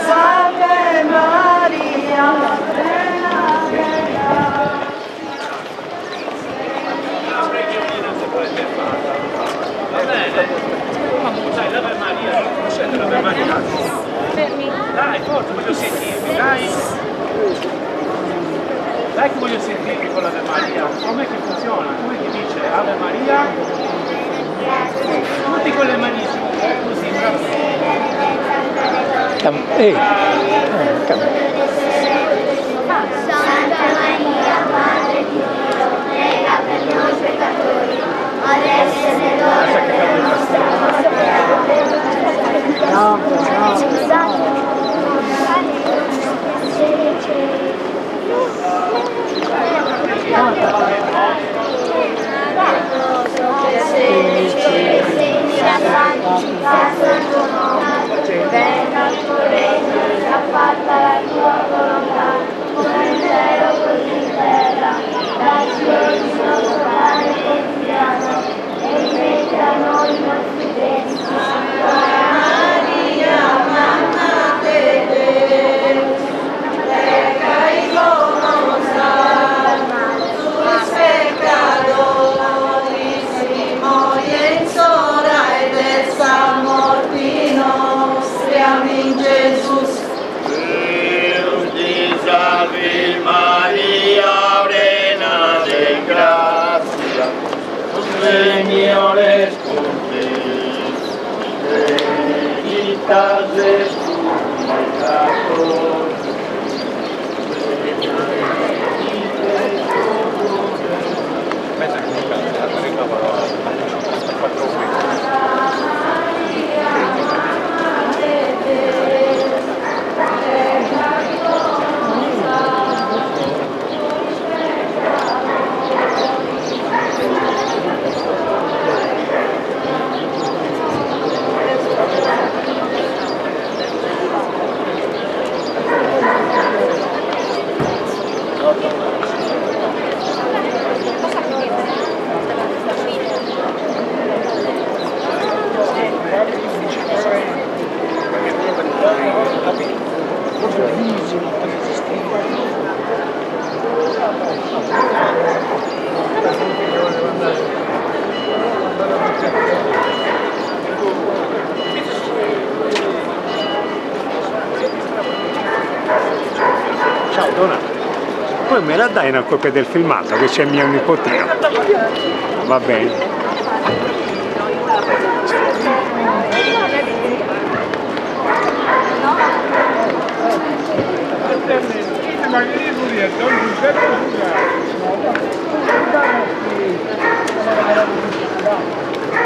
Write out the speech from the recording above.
Salve Maria, Va bene? Dai, l'Ave Maria, scende l'Ave Maria. Dai, forza, voglio sentirvi, dai. Dai che voglio sentirvi con l'Ave Maria. Com'è che funziona? Come che dice Ave Maria? Tutti con le mani su, così, bravo. Santa Maria, Madre di Dio, prega per noi peccatori, adesso e nell'ora della nostra venga il tuo regno, sia fatta la tua volontà, come in cielo così in terra. Dacci oggi il nostro pane quotidiano e rimetti a noi i nostri debiti. Maria, mamma de Deus, prega sus pecadores, y en hora de morti nostri. Amen, Gesús. Deus te salve Maria, plena de gracia, el Señor es contigo, bendita eres tú entre todas. Ciao Donna, poi me la dai una copia del filmato che c'è mio nipotino? Va bene. Ma che